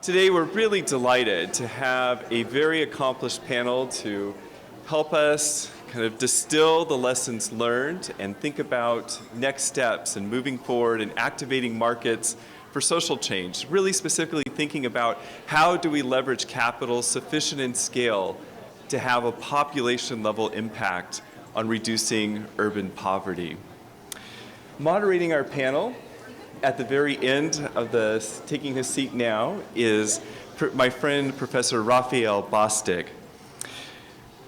Today we're really delighted to have a very accomplished panel to help us kind of distill the lessons learned and think about next steps and moving forward and activating markets for social change, really specifically thinking about how do we leverage capital sufficient in scale to have a population level impact on reducing urban poverty. Moderating our panel at the very end of taking his seat now is my friend Professor Raphael Bostic.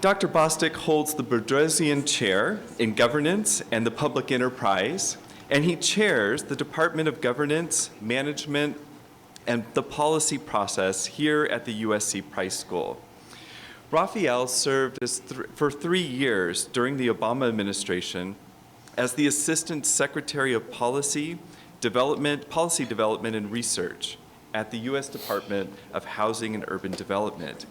Dr. Bostic holds the Bedrosian Chair in Governance and the Public Enterprise, and he chairs the Department of Governance, Management, and the Policy Process here at the USC Price School. Raphael served for 3 years during the Obama administration as the Assistant Secretary of Policy Development and Research at the U.S. Department of Housing and Urban Development.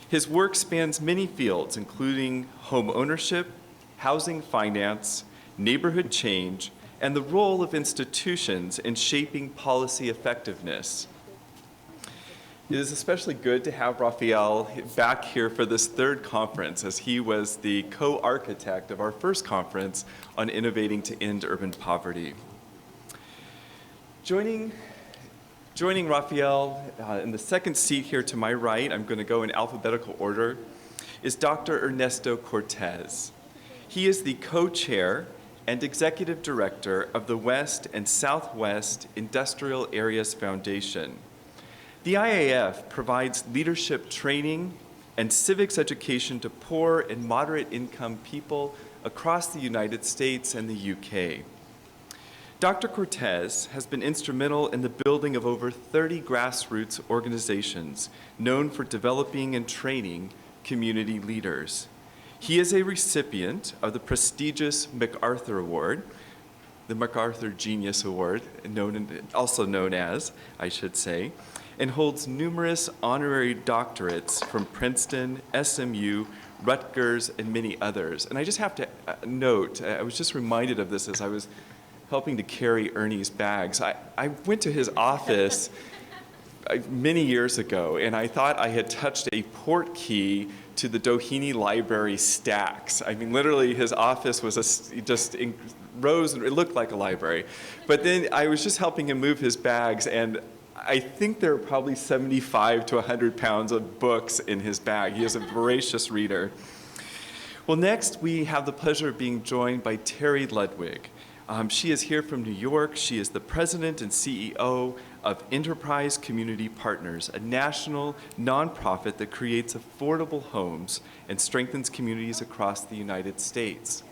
His work spans many fields, including home ownership, housing finance, neighborhood change, and the role of institutions in shaping policy effectiveness. It is especially good to have Raphael back here for this third conference, as he was the co-architect of our first conference on innovating to end urban poverty. Joining Raphael in the second seat here to my right, I'm going to go in alphabetical order, is Dr. Ernesto Cortez. He is the co-chair and executive director of the West and Southwest Industrial Areas Foundation. The IAF provides leadership training and civics education to poor and moderate income people across the United States and the UK. Dr. Cortez has been instrumental in the building of over 30 grassroots organizations known for developing and training community leaders. He is a recipient of the prestigious MacArthur Award, the MacArthur Genius Award, also known as, I should say, and holds numerous honorary doctorates from Princeton, SMU, Rutgers, and many others. And I just have to note, I was just reminded of this as I was helping to carry Ernie's bags. I went to his office many years ago, and I thought I had touched a port key to the Doheny Library stacks. I mean, literally, his office was just rose, and it looked like a library. But then I was just helping him move his bags, and I think there are probably 75 to 100 pounds of books in his bag. He is a voracious reader. Well, next, we have the pleasure of being joined by Terry Ludwig. She is here from New York. She is the president and CEO of Enterprise Community Partners, a national nonprofit that creates affordable homes and strengthens communities across the United States.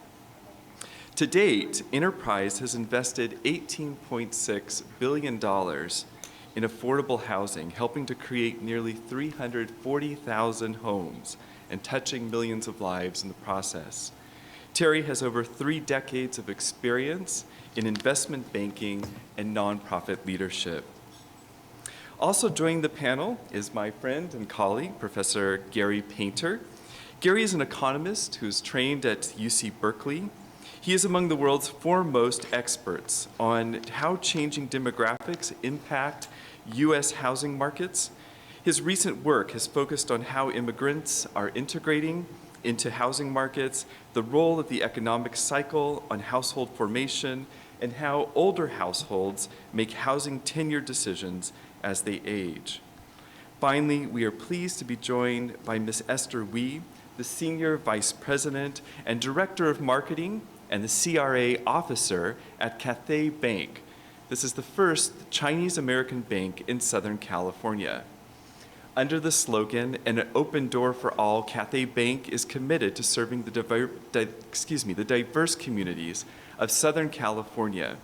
To date, Enterprise has invested $18.6 billion in affordable housing, helping to create nearly 340,000 homes and touching millions of lives in the process. Terry has over 3 decades of experience in investment banking and nonprofit leadership. Also joining the panel is my friend and colleague, Professor Gary Painter. Gary is an economist who's trained at UC Berkeley. He is among the world's foremost experts on how changing demographics impact U.S. housing markets. His recent work has focused on how immigrants are integrating into housing markets, the role of the economic cycle on household formation, and how older households make housing tenure decisions as they age. Finally, we are pleased to be joined by Ms. Esther Wee, the Senior Vice President and Director of Marketing and the CRA Officer at Cathay Bank. This is the first Chinese-American bank in Southern California. Under the slogan, "An open door for all," Cathay Bank is committed to serving the diverse communities of Southern California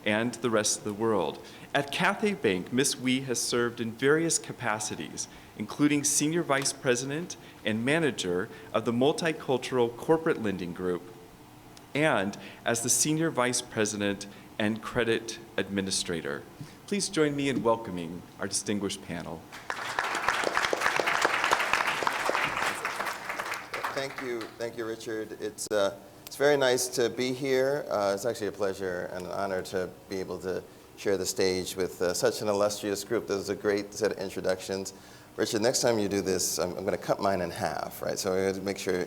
and the rest of the world. At Cathay Bank, Ms. Wee has served in various capacities, including Senior Vice President and Manager of the Multicultural Corporate Lending Group, and as the Senior Vice President and Credit Administrator. Please join me in welcoming our distinguished panel. Thank you, Richard. It's very nice to be here. It's actually a pleasure and an honor to be able to share the stage with such an illustrious group. This is a great set of introductions. Richard, next time you do this, I'm going to cut mine in half, right? So we have to make sure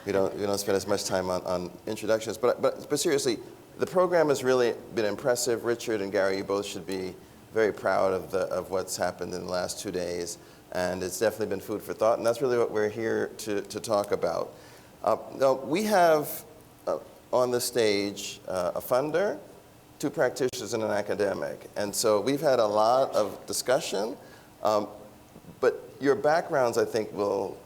we don't spend as much time on introductions. But seriously, the program has really been impressive. Richard and Gary, you both should be very proud of what's happened in the last 2 days. And it's definitely been food for thought. And that's really what we're here to talk about. Now, we have on the stage a funder, 2 practitioners, and an academic. And so we've had a lot of discussion. But your backgrounds, I think, will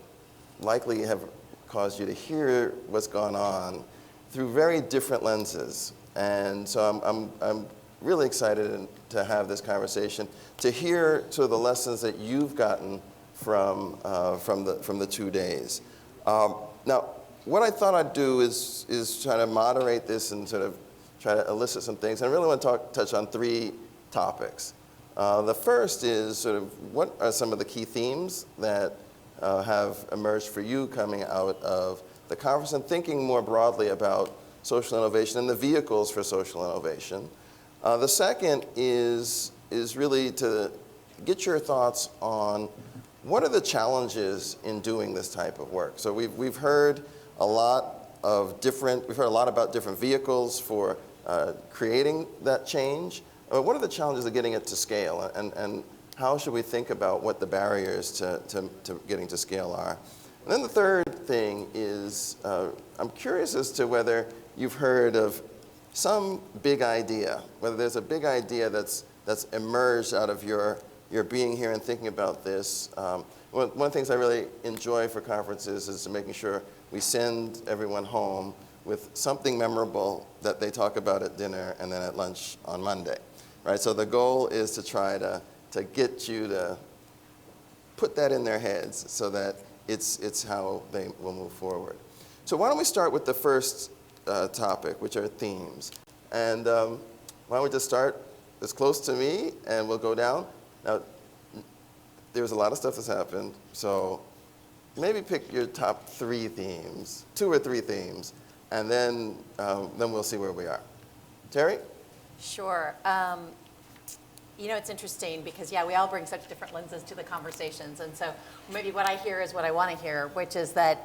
likely have caused you to hear what's gone on through very different lenses. And so I'm really excited to have this conversation, to hear sort of the lessons that you've gotten from the 2 days. Now, what I thought I'd do is try to moderate this and sort of try to elicit some things. And I really want to touch on 3 topics. The first is sort of what are some of the key themes that have emerged for you coming out of the conference, and thinking more broadly about social innovation and the vehicles for social innovation. The second is really to get your thoughts on what are the challenges in doing this type of work. So we've heard a lot about different vehicles for creating that change. What are the challenges of getting it to scale, and how should we think about what the barriers to getting to scale are? And then the third thing is, I'm curious as to whether you've heard of some big idea, whether there's a big idea that's emerged out of your being here and thinking about this. One of the things I really enjoy for conferences is making sure we send everyone home with something memorable that they talk about at dinner and then at lunch on Monday. Right, so the goal is to try to get you to put that in their heads so that it's how they will move forward. So why don't we start with the first topic, which are themes. And why don't we just start as close to me, and we'll go down. Now, there's a lot of stuff that's happened, so maybe pick your top 3 themes, 2 or 3 themes, and then we'll see where we are. Terry? Sure. It's interesting because, we all bring such different lenses to the conversations. And so maybe what I hear is what I want to hear, which is that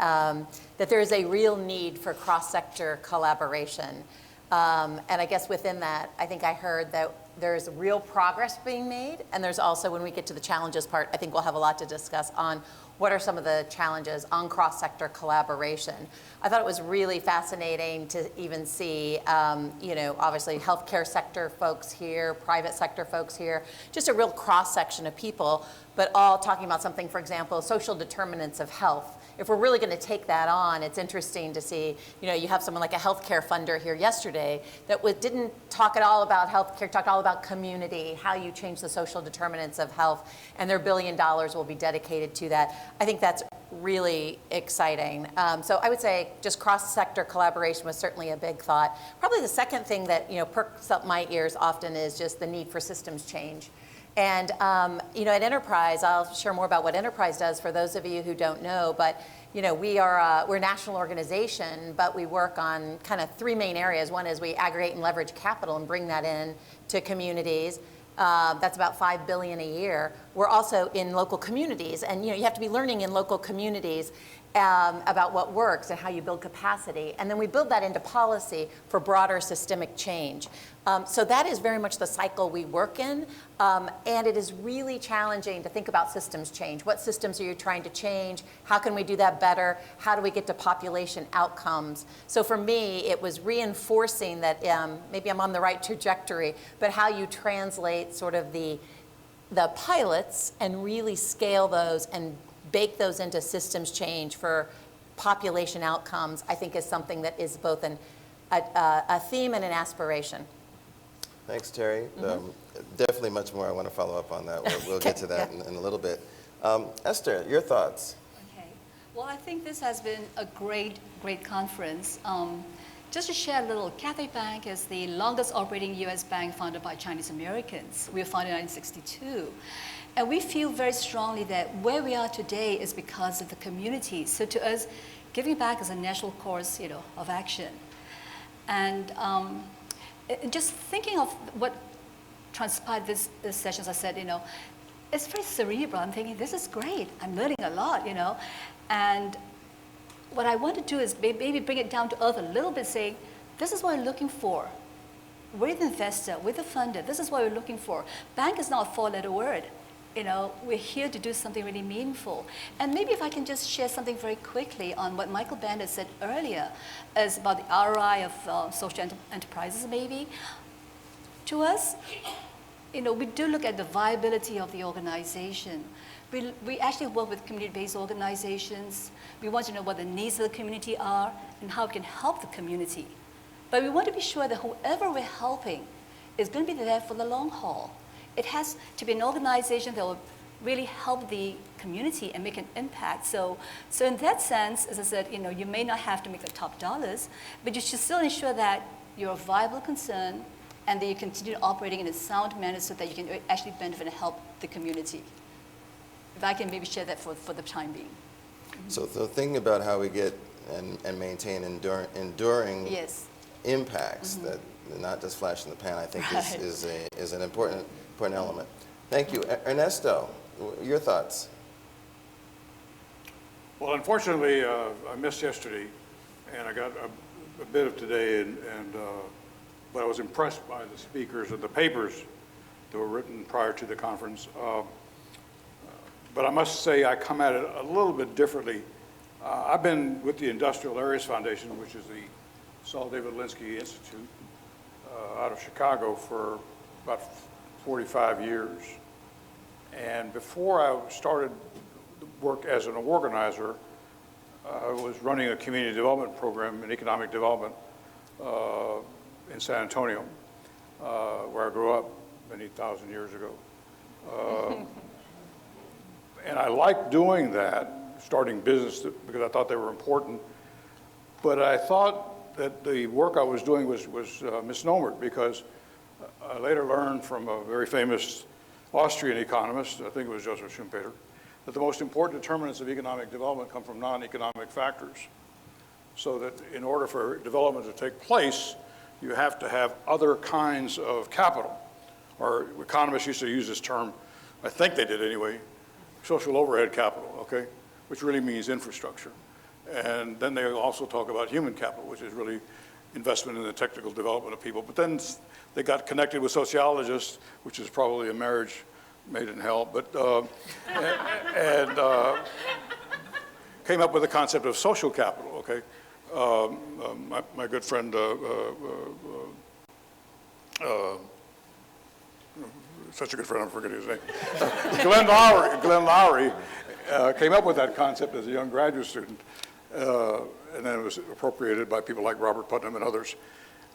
there is a real need for cross-sector collaboration. And I guess within that, I think I heard that there's real progress being made. And there's also, when we get to the challenges part, I think we'll have a lot to discuss on what are some of the challenges on cross-sector collaboration. I thought it was really fascinating to even see, obviously healthcare sector folks here, private sector folks here, just a real cross-section of people, but all talking about something, for example, social determinants of health. If we're really going to take that on, it's interesting to see, you have someone like a healthcare funder here yesterday that didn't talk at all about healthcare, talked all about community, how you change the social determinants of health, and their $1 billion will be dedicated to that. I think that's really exciting. So I would say just cross-sector collaboration was certainly a big thought. Probably the second thing that perks up my ears often is just the need for systems change. And at Enterprise, I'll share more about what Enterprise does for those of you who don't know. But we're a national organization, but we work on kind of 3 main areas. One is we aggregate and leverage capital and bring that in to communities. That's about $5 billion a year. We're also in local communities, and you have to be learning in local communities about what works and how you build capacity. And then we build that into policy for broader systemic change. So that is very much the cycle we work in. And it is really challenging to think about systems change. What systems are you trying to change? How can we do that better? How do we get to population outcomes? So for me, it was reinforcing that maybe I'm on the right trajectory, but how you translate sort of the pilots and really scale those and bake those into systems change for population outcomes, I think is something that is both a theme and an aspiration. Thanks, Terry. Definitely much more I want to follow up on that. We'll get to that in a little bit. Esther, your thoughts? Okay. Well, I think this has been a great conference. Just to share a little, Cathay Bank is the longest operating U.S. bank founded by Chinese Americans. We were founded in 1962. And we feel very strongly that where we are today is because of the community. So to us, giving back is a natural course, of action. And just thinking of what transpired this sessions, I said, it's very cerebral. I'm thinking, this is great. I'm learning a lot, And what I want to do is maybe bring it down to earth a little bit, saying, this is what we're looking for. With the investor, with the funder, this is what we're looking for. Bank is not a four-letter word. We're here to do something really meaningful. And maybe if I can just share something very quickly on what Michael Bender said earlier, is about the ROI of social enterprises maybe. To us, we do look at the viability of the organization. We actually work with community-based organizations. We want to know what the needs of the community are and how we can help the community. But we want to be sure that whoever we're helping is going to be there for the long haul. It has to be an organization that will really help the community and make an impact. So in that sense, as I said, you may not have to make the top dollars, but you should still ensure that you're a viable concern and that you continue operating in a sound manner so that you can actually benefit and help the community. If I can maybe share that for the time being. So thinking about how we get and maintain enduring Yes. impacts that not just flash in the pan, I think is an important element. Thank you. Ernesto, your thoughts? Well, unfortunately, I missed yesterday, and I got a bit of today, but I was impressed by the speakers and the papers that were written prior to the conference. But I must say I come at it a little bit differently. I've been with the Industrial Areas Foundation, which is the Saul David Linsky Institute, out of Chicago for about 45 years. And before I started work as an organizer, I was running a community development program in economic development in San Antonio, where I grew up many thousand years ago. And I liked doing that, starting business, because I thought they were important. But I thought that the work I was doing was misnomered, because I later learned from a very famous Austrian economist, I think it was Joseph Schumpeter, that the most important determinants of economic development come from non-economic factors. So that in order for development to take place, you have to have other kinds of capital. Or economists used to use this term, I think they did anyway, social overhead capital, okay, which really means infrastructure. And then they also talk about human capital, which is really investment in the technical development of people. But then they got connected with sociologists, which is probably a marriage made in hell, but came up with the concept of social capital, okay? My good friend, such a good friend, I'm forgetting his name. Glenn Lowry came up with that concept as a young graduate student, and then it was appropriated by people like Robert Putnam and others.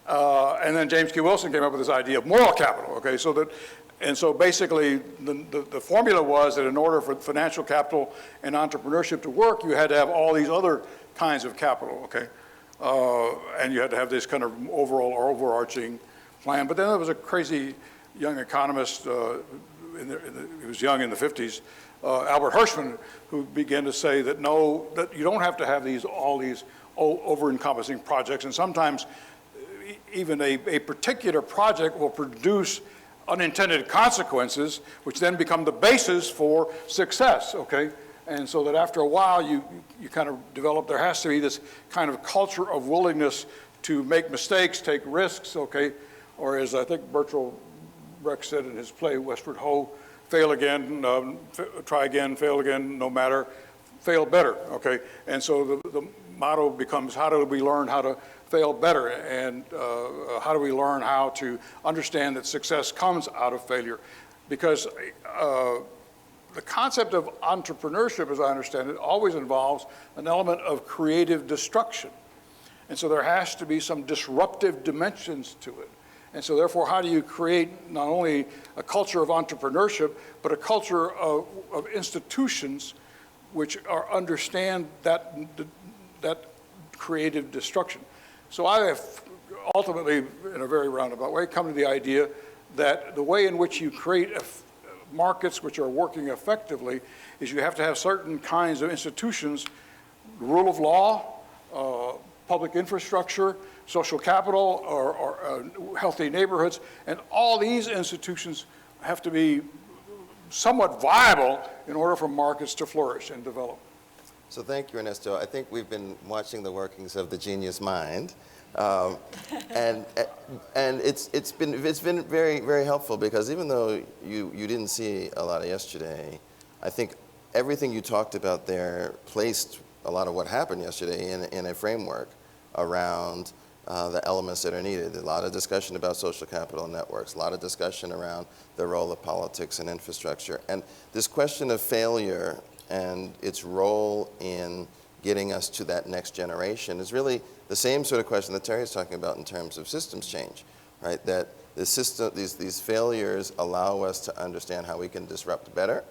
And then James Q. Wilson came up with this idea of moral capital, okay? So basically, the formula was that in order for financial capital and entrepreneurship to work, you had to have all these other kinds of capital, okay? And you had to have this kind of overall or overarching plan. But then there was a crazy young economist, he was young in the 50s, Albert Hirschman, who began to say that no, that you don't have to have all these over-encompassing projects, and sometimes even a particular project will produce unintended consequences, which then become the basis for success, okay? And so that after a while, you kind of develop, there has to be this kind of culture of willingness to make mistakes, take risks, okay? Or as I think Bertolt Brecht said in his play, Westward Ho, fail again, try again, fail again, no matter, fail better, okay? And so the motto becomes, how do we learn how to fail better, and how do we learn how to understand that success comes out of failure? Because the concept of entrepreneurship, as I understand it, always involves an element of creative destruction. And so there has to be some disruptive dimensions to it. And so therefore, how do you create not only a culture of entrepreneurship, but a culture of institutions which understand that creative destruction? So I have ultimately, in a very roundabout way, come to the idea that the way in which you create markets which are working effectively is you have to have certain kinds of institutions, rule of law, public infrastructure, social capital, or healthy neighborhoods, and all these institutions have to be somewhat viable in order for markets to flourish and develop. So thank you, Ernesto. I think we've been watching the workings of the genius mind. And it's been very, very helpful, because even though you didn't see a lot of yesterday, I think everything you talked about there placed a lot of what happened yesterday in a framework around the elements that are needed. A lot of discussion about social capital networks, a lot of discussion around the role of politics and infrastructure. And this question of failure and its role in getting us to that next generation is really the same sort of question that Terry is talking about in terms of systems change, right? That the system, these failures allow us to understand how we can disrupt better,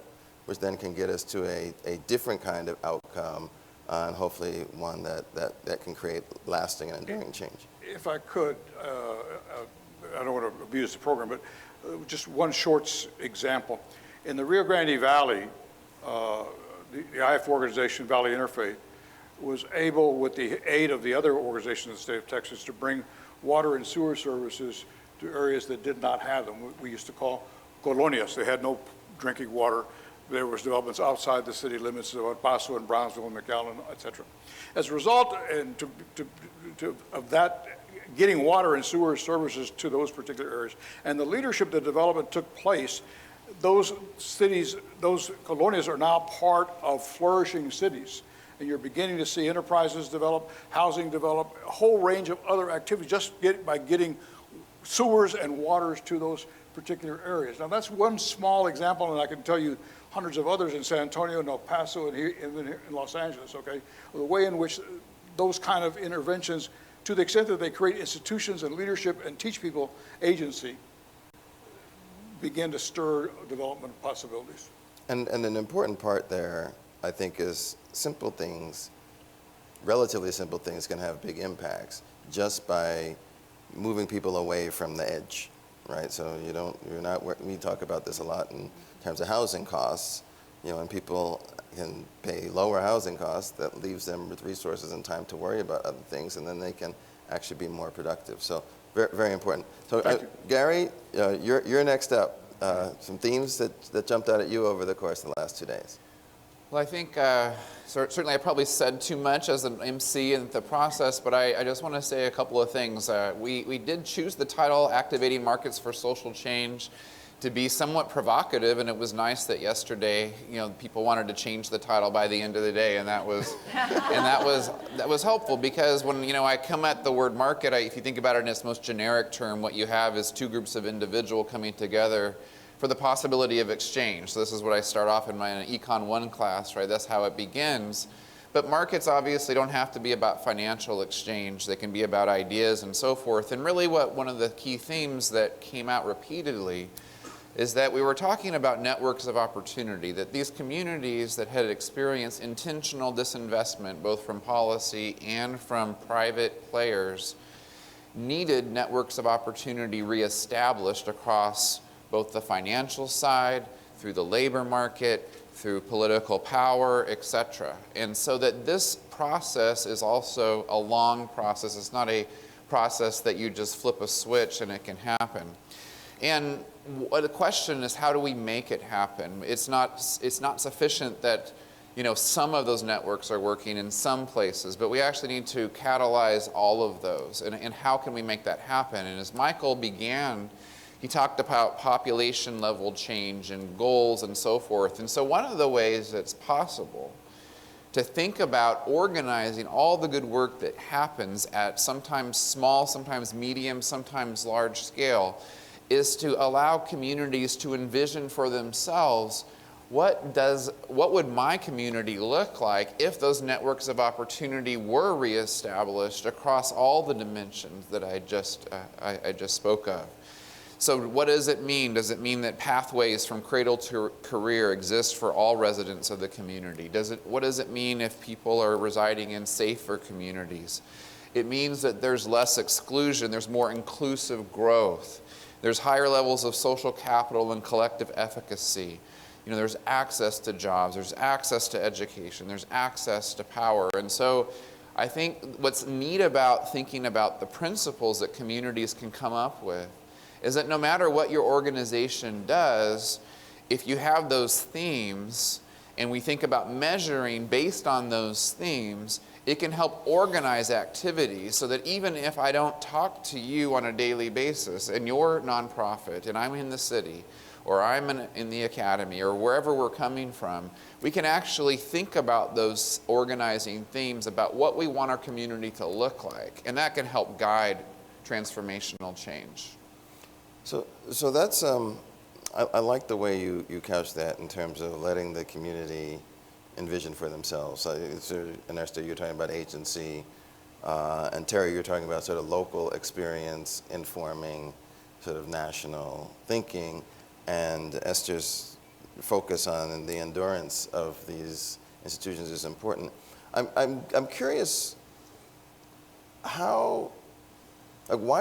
which then can get us to a different kind of outcome, and hopefully one that can create lasting and enduring change. If I could, I don't want to abuse the program, but just one short example. In the Rio Grande Valley, the IF organization, Valley Interfaith, was able, with the aid of the other organizations in the state of Texas, to bring water and sewer services to areas that did not have them. We used to call colonias. They had no drinking water. There was developments outside the city limits of El Paso and Brownsville and McAllen, et cetera. As a result of that, getting water and sewer services to those particular areas, and the leadership, the development took place, those cities, those colonias are now part of flourishing cities. And you're beginning to see enterprises develop, housing develop, a whole range of other activities just by getting sewers and waters to those particular areas. Now that's one small example, and I can tell you hundreds of others in San Antonio and El Paso and here in Los Angeles, okay? The way in which those kind of interventions, to the extent that they create institutions and leadership and teach people agency, begin to stir development possibilities. And an important part there, I think, is simple things, relatively simple things, can have big impacts just by moving people away from the edge, right? So we talk about this a lot in terms of housing costs, and people can pay lower housing costs, that leaves them with resources and time to worry about other things, and then they can actually be more productive. So very, very important. So Gary, you're next up. Some themes that jumped out at you over the course of the last 2 days. Well, I think certainly I probably said too much as an MC in the process, but I just want to say a couple of things. We did choose the title, Activating Markets for Social Change, to be somewhat provocative, and it was nice that yesterday, people wanted to change the title by the end of the day, and that was that was helpful, because when I come at the word market, if you think about it in its most generic term, what you have is two groups of individuals coming together for the possibility of exchange. So this is what I start off in my Econ 1 class, right? That's how it begins. But markets obviously don't have to be about financial exchange. They can be about ideas and so forth. And really one of the key themes that came out repeatedly is that we were talking about networks of opportunity, that these communities that had experienced intentional disinvestment, both from policy and from private players, needed networks of opportunity reestablished across both the financial side, through the labor market, through political power, etc. And so that this process is also a long process. It's not a process that you just flip a switch and it can happen. And the question is, how do we make it happen? It's not sufficient that some of those networks are working in some places, but we actually need to catalyze all of those. And how can we make that happen? And as Michael began, he talked about population level change and goals and so forth. And so one of the ways it's possible to think about organizing all the good work that happens at sometimes small, sometimes medium, sometimes large scale is to allow communities to envision for themselves what would my community look like if those networks of opportunity were reestablished across all the dimensions that I just spoke of. So what does it mean? Does it mean that pathways from cradle to career exist for all residents of the community? What does it mean if people are residing in safer communities? It means that there's less exclusion, there's more inclusive growth. There's higher levels of social capital and collective efficacy. There's access to jobs, there's access to education, there's access to power. And so I think what's neat about thinking about the principles that communities can come up with is that no matter what your organization does, if you have those themes and we think about measuring based on those themes, it can help organize activities so that even if I don't talk to you on a daily basis and you're nonprofit and I'm in the city or I'm in the academy or wherever we're coming from, we can actually think about those organizing themes about what we want our community to look like, and that can help guide transformational change. So that's, I like the way you couch that in terms of letting the community envision for themselves. Ernesto, you're talking about agency, and Terry, you're talking about sort of local experience informing sort of national thinking, and Esther's focus on the endurance of these institutions is important. I'm curious, why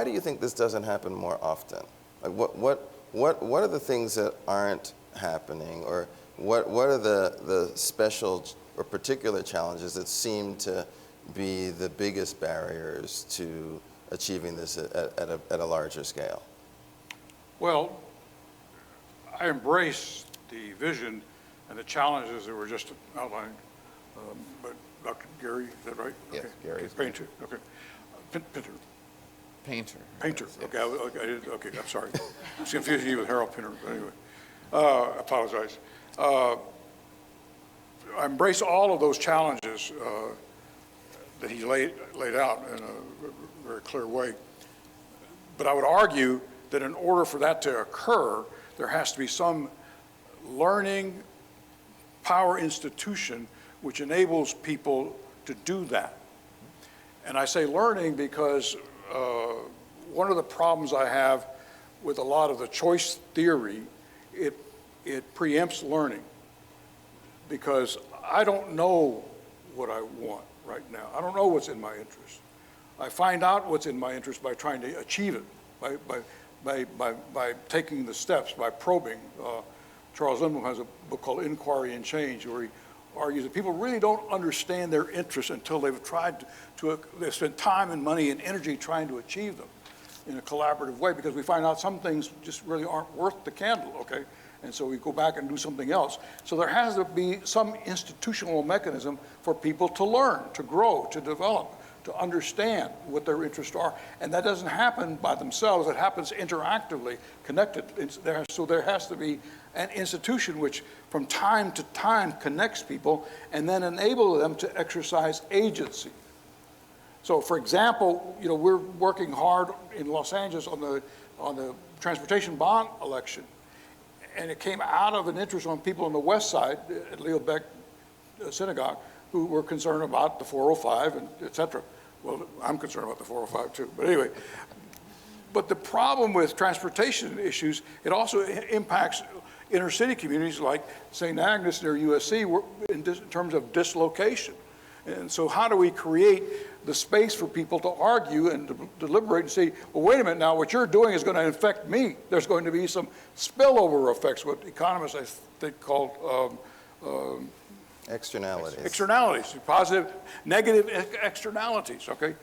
do you think this doesn't happen more often? Like what are the things that aren't happening, or what are the special or particular challenges that seem to be the biggest barriers to achieving this at a larger scale? Well, I embrace the vision and the challenges that were just outlined. But Dr. Gary, is that right? Yes, Okay. Gary. Okay, Painter, okay. Pinter. Painter. Okay, okay, I'm sorry. I was confusing you with Harold Pinter, but anyway. I apologize. I embrace all of those challenges that he laid out in a very clear way. But I would argue that in order for that to occur, there has to be some learning power institution which enables people to do that. And I say learning because one of the problems I have with a lot of the choice theory, it preempts learning, because I don't know what I want right now. I don't know what's in my interest. I find out what's in my interest by trying to achieve it, by taking the steps, by probing. Charles Lindblom has a book called Inquiry and Change, where he argues that people really don't understand their interests until they've they've spent time and money and energy trying to achieve them in a collaborative way, because we find out some things just really aren't worth the candle, okay? And so we go back and do something else. So there has to be some institutional mechanism for people to learn, to grow, to develop, to understand what their interests are. And that doesn't happen by themselves. It happens interactively, connected. So there has to be an institution which from time to time connects people and then enable them to exercise agency. So for example, we're working hard in Los Angeles on the transportation bond election. And it came out of an interest on people on the west side at Leo Beck Synagogue who were concerned about the 405 and et cetera. Well, I'm concerned about the 405 too, but anyway. But the problem with transportation issues, it also impacts inner city communities like St. Agnes near USC in terms of dislocation. And so how do we create the space for people to argue and to deliberate and say, well, wait a minute now, what you're doing is going to affect me. There's going to be some spillover effects, what economists, I think, called Externalities. Externalities, positive, negative externalities, okay?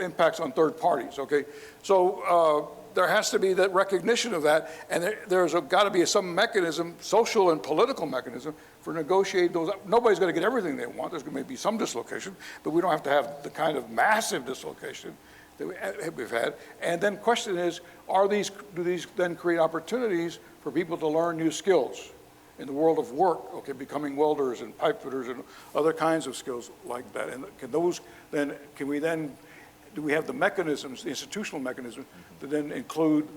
Impacts on third parties, okay? So there has to be that recognition of that, and there's got to be some mechanism, social and political mechanism, for negotiating those. Nobody's going to get everything they want. There's going to be some dislocation, but we don't have to have the kind of massive dislocation that we've had. And then question is, do these then create opportunities for people to learn new skills in the world of work, okay, becoming welders and pipe fitters and other kinds of skills like that? And do we have the mechanisms, the institutional mechanisms, to then include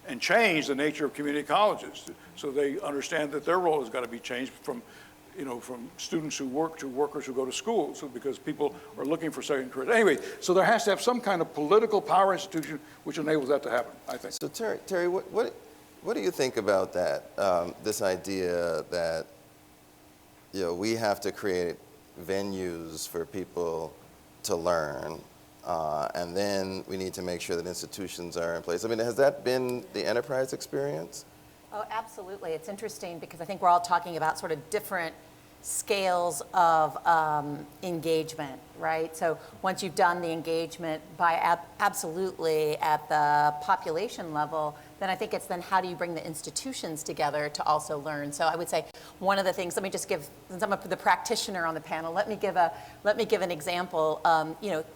and change the nature of community colleges so they understand that their role has got to be changed from students who work to workers who go to school, so because people are looking for second careers. Anyway, so there has to have some kind of political power institution which enables that to happen, I think. So Terry, what do you think about that, this idea that we have to create venues for people to learn, and then we need to make sure that institutions are in place? I mean, has that been the enterprise experience? Oh, absolutely. It's interesting because I think we're all talking about sort of different scales of engagement, right? So once you've done the engagement by absolutely at the population level, then I think it's then how do you bring the institutions together to also learn? So I would say one of the things, let me just give, since I'm the practitioner on the panel, let me give an example.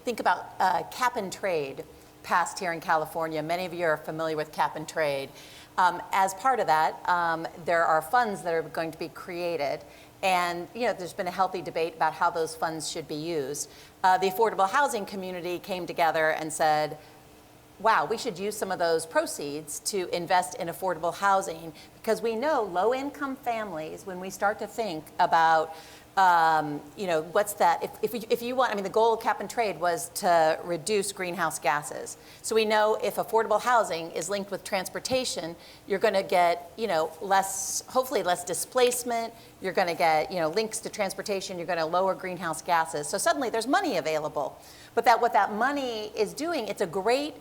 Think about cap and trade passed here in California. Many of you are familiar with cap and trade. As part of that, there are funds that are going to be created. And there's been a healthy debate about how those funds should be used. The affordable housing community came together and said, wow, we should use some of those proceeds to invest in affordable housing, because we know low-income families, when we start to think about what's that? If you want, the goal of cap and trade was to reduce greenhouse gases. So we know if affordable housing is linked with transportation, you're going to get, hopefully less displacement. You're going to get, links to transportation. You're going to lower greenhouse gases. So suddenly there's money available. But what that money is doing, it's a great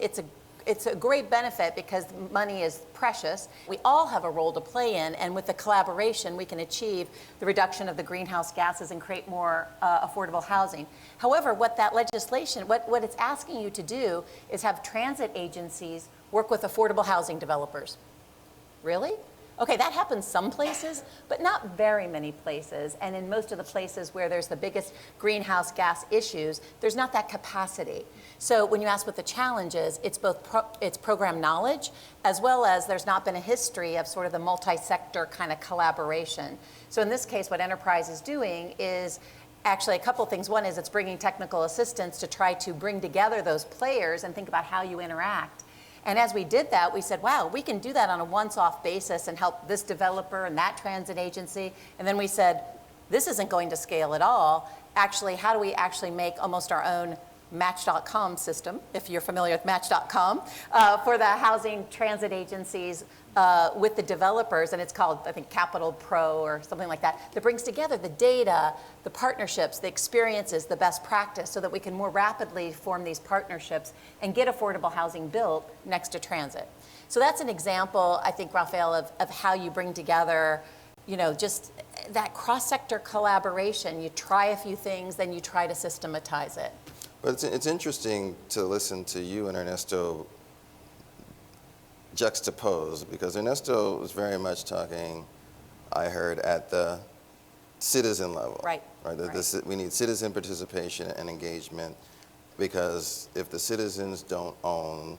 benefit because money is precious. We all have a role to play in, and with the collaboration, we can achieve the reduction of the greenhouse gases and create more affordable housing. However, what that legislation, what it's asking you to do is have transit agencies work with affordable housing developers. Really? Okay, that happens some places, but not very many places. And in most of the places where there's the biggest greenhouse gas issues, there's not that capacity. So when you ask what the challenge is, it's both it's program knowledge, as well as there's not been a history of sort of the multi-sector kind of collaboration. So in this case, what Enterprise is doing is actually a couple things. One is it's bringing technical assistance to try to bring together those players and think about how you interact. And as we did that, we said, wow, we can do that on a once-off basis and help this developer and that transit agency. And then we said, this isn't going to scale at all. Actually, how do we actually make almost our own Match.com system, if you're familiar with Match.com, for the housing transit agencies with the developers, and it's called, I think, Capital Pro or something like that brings together the data, the partnerships, the experiences, the best practice, so that we can more rapidly form these partnerships and get affordable housing built next to transit. So that's an example, I think, Raphael, of how you bring together, just that cross-sector collaboration. You try a few things, then you try to systematize it. But it's interesting to listen to you and Ernesto juxtaposed, because Ernesto was very much talking, I heard, at the citizen level. Right. We need citizen participation and engagement, because if the citizens don't own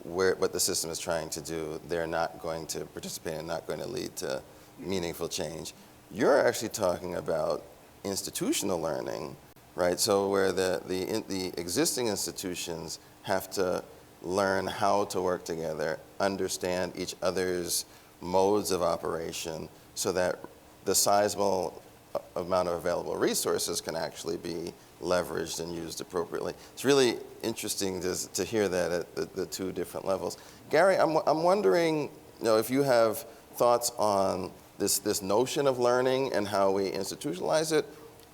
what the system is trying to do, they're not going to participate and not going to lead to meaningful change. You're actually talking about institutional learning, right? So where the existing institutions have to learn how to work together, understand each other's modes of operation, so that the sizable amount of available resources can actually be leveraged and used appropriately. It's really interesting to hear that at the two different levels. Gary, I'm wondering, if you have thoughts on this notion of learning and how we institutionalize it,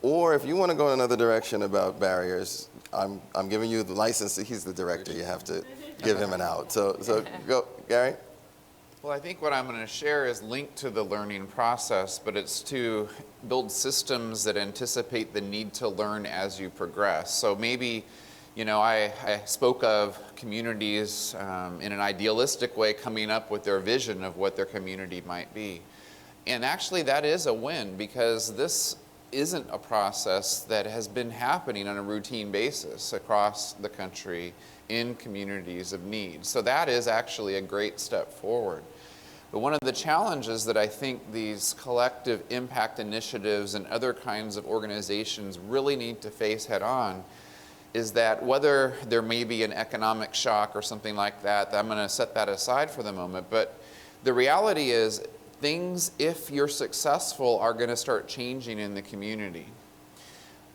or if you want to go in another direction about barriers. I'm giving you the license. He's the director. You have to give him an out. So go, Gary. Well, I think what I'm going to share is linked to the learning process, but it's to build systems that anticipate the need to learn as you progress. So maybe, I spoke of communities in an idealistic way coming up with their vision of what their community might be. And actually that is a win, because this isn't a process that has been happening on a routine basis across the country in communities of need. So that is actually a great step forward. But one of the challenges that I think these collective impact initiatives and other kinds of organizations really need to face head on is that whether there may be an economic shock or something like that, I'm going to set that aside for the moment, but the reality is things, if you're successful, are going to start changing in the community.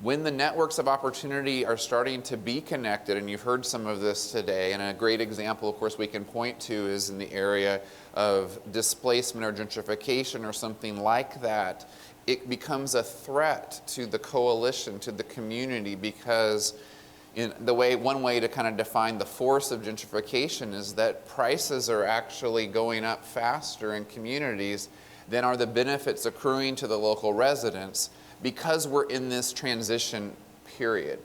When the networks of opportunity are starting to be connected, and you've heard some of this today, and a great example, of course, we can point to is in the area of displacement or gentrification or something like that, it becomes a threat to the coalition, to the community, because one way to kind of define the force of gentrification is that prices are actually going up faster in communities than are the benefits accruing to the local residents, because we're in this transition period.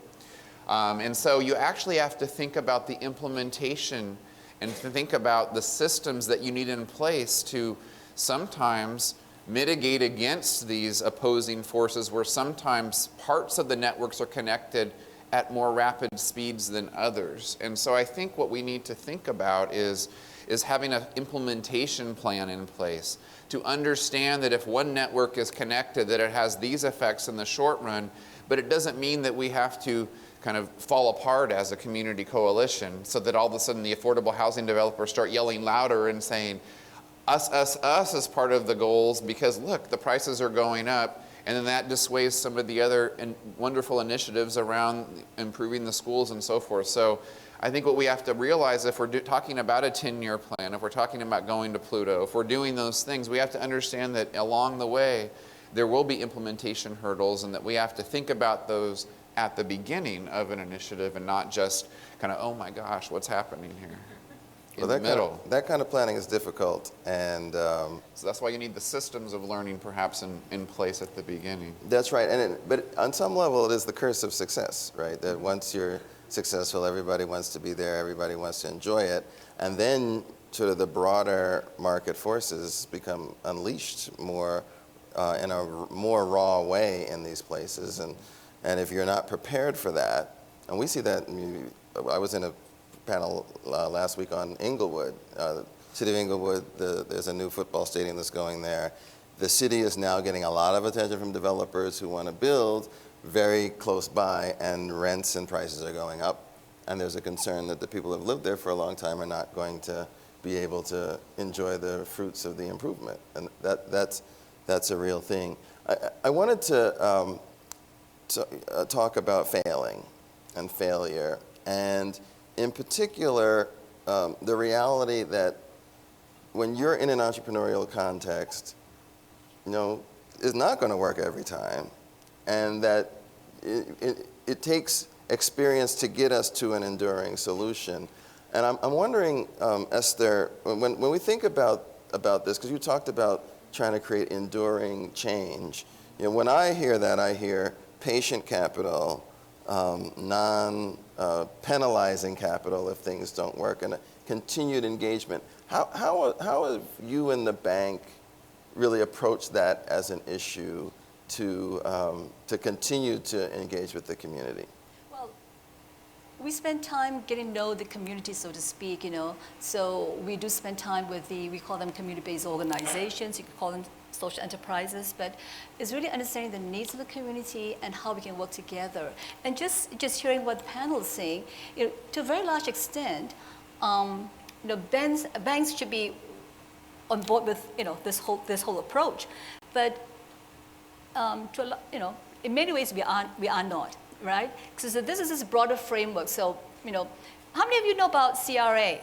And so you actually have to think about the implementation and to think about the systems that you need in place to sometimes mitigate against these opposing forces where sometimes parts of the networks are connected at more rapid speeds than others. And so I think what we need to think about is having an implementation plan in place to understand that if one network is connected, that it has these effects in the short run, but it doesn't mean that we have to kind of fall apart as a community coalition so that all of a sudden the affordable housing developers start yelling louder and saying, us as part of the goals, because look, the prices are going up, and then that dissuades some of the other wonderful initiatives around improving the schools and so forth. So I think what we have to realize, if we're talking about a 10-year plan, if we're talking about going to Pluto, if we're doing those things, we have to understand that along the way, there will be implementation hurdles, and that we have to think about those at the beginning of an initiative and not just kind of, oh my gosh, what's happening here? Well, that kind of planning is difficult, and so that's why you need the systems of learning perhaps in place at the beginning. that's right. But on some level, it is the curse of success, right? That once you're successful, everybody wants to be there, everybody wants to enjoy it, and then sort of the broader market forces become unleashed more in a more raw way in these places, and if you're not prepared for that, and we see that. I was in a panel last week on Inglewood. City of Inglewood, there's a new football stadium that's going there. The city is now getting a lot of attention from developers who want to build very close by, and rents and prices are going up. And there's a concern that the people who have lived there for a long time are not going to be able to enjoy the fruits of the improvement. And that's a real thing. I wanted to talk about failing and failure, and in particular, the reality that when you're in an entrepreneurial context, it's not going to work every time, and that it takes experience to get us to an enduring solution. And I'm wondering, Esther, when we think about this, because you talked about trying to create enduring change, when I hear that, I hear patient capital, non-penalizing capital if things don't work, and a continued engagement. How have you and the bank really approached that as an issue to continue to engage with the community? Well, we spend time getting to know the community, so to speak, So we do spend time with we call them community-based organizations, you could call them social enterprises, but it's really understanding the needs of the community and how we can work together. And just hearing what the panel is saying, to a very large extent, banks should be on board with this whole approach, but in many ways we are not, right? So this is this broader framework. So how many of you know about CRA?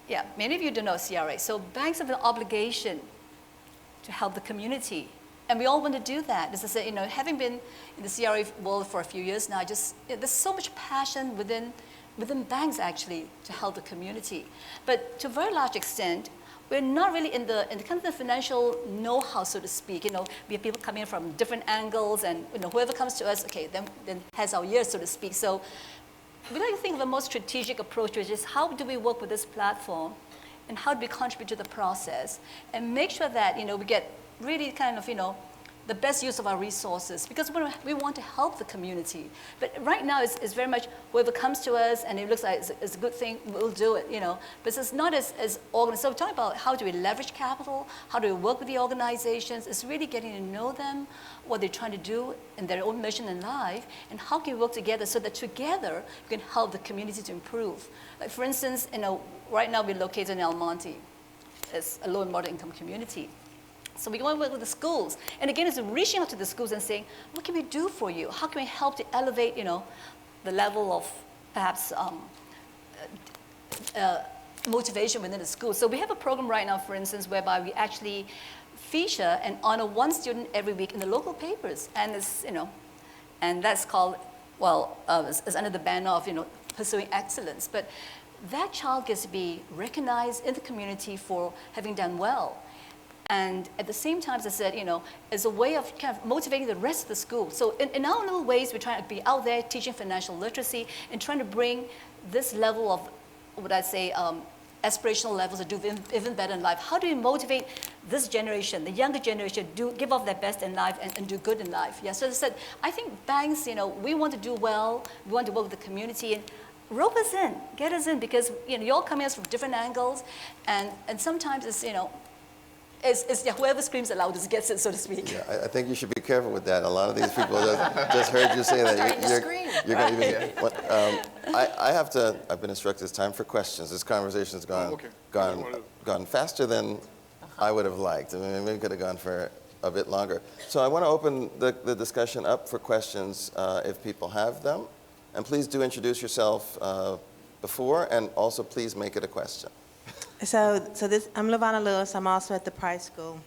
Yeah, many of you don't know CRA. So banks have an obligation to help the community, and we all want to do that. As I said, having been in the CRA world for a few years now, there's so much passion within banks actually to help the community. But to a very large extent, we're not really in the kind of the financial know-how, so to speak. We have people coming in from different angles, and whoever comes to us, okay, then has our ear, so to speak. So we like to think of a more strategic approach, which is how do we work with this platform, and how do we contribute to the process, and make sure that we get really kind of the best use of our resources, because we want to help the community. But right now, it's very much whoever comes to us and it looks like it's a good thing, we'll do it, But it's not as organized. So we're talking about how do we leverage capital, how do we work with the organizations. It's really getting to know them, what they're trying to do in their own mission in life, and how can we work together so that together we can help the community to improve. Like for instance, right now we're located in El Monte. It's a low and moderate income community. So we go and work with the schools. And again, it's reaching out to the schools and saying, what can we do for you? How can we help to elevate, the level of perhaps motivation within the school? So we have a program right now, for instance, whereby we actually feature and honor one student every week in the local papers. And it's, and that's called, it's under the banner of, pursuing excellence. But that child gets to be recognized in the community for having done well. And at the same time, as I said, as a way of kind of motivating the rest of the school. So in our little ways, we're trying to be out there teaching financial literacy and trying to bring this level of, what I'd say, aspirational levels to do even better in life. How do we motivate this generation, the younger generation, to give off their best in life and do good in life? Yeah, so as I said, I think banks, we want to do well, we want to work with the community, and rope us in, get us in, because you're all coming at us from different angles, and sometimes it's, it's whoever screams the loudest gets it, so to speak. Yeah, I think you should be careful with that. A lot of these people just heard you say that. You're going to I've been instructed it's time for questions. This conversation's gone faster than I would have liked. I mean, maybe we could have gone for a bit longer. So I want to open the discussion up for questions if people have them. And please do introduce yourself before, and also please make it a question. So I'm LaVonna Lewis. I'm also at the Price School.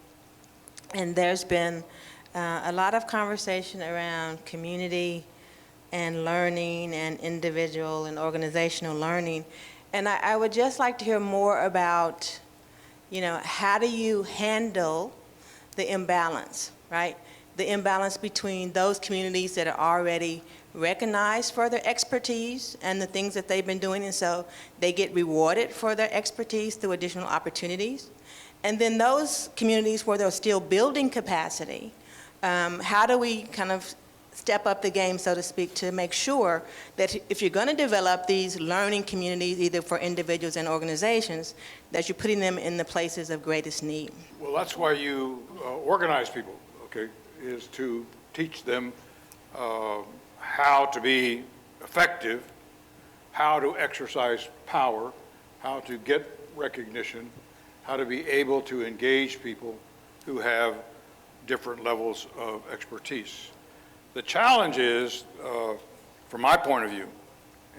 And there's been a lot of conversation around community and learning and individual and organizational learning. And I would just like to hear more about, how do you handle the imbalance, right? The imbalance between those communities that are already recognized for their expertise and the things that they've been doing, and so they get rewarded for their expertise through additional opportunities. And then those communities where they're still building capacity, how do we kind of step up the game, so to speak, to make sure that if you're going to develop these learning communities, either for individuals and organizations, that you're putting them in the places of greatest need? Well, that's why you organize people, okay, is to teach them how to be effective, how to exercise power, how to get recognition, how to be able to engage people who have different levels of expertise. The challenge is, from my point of view,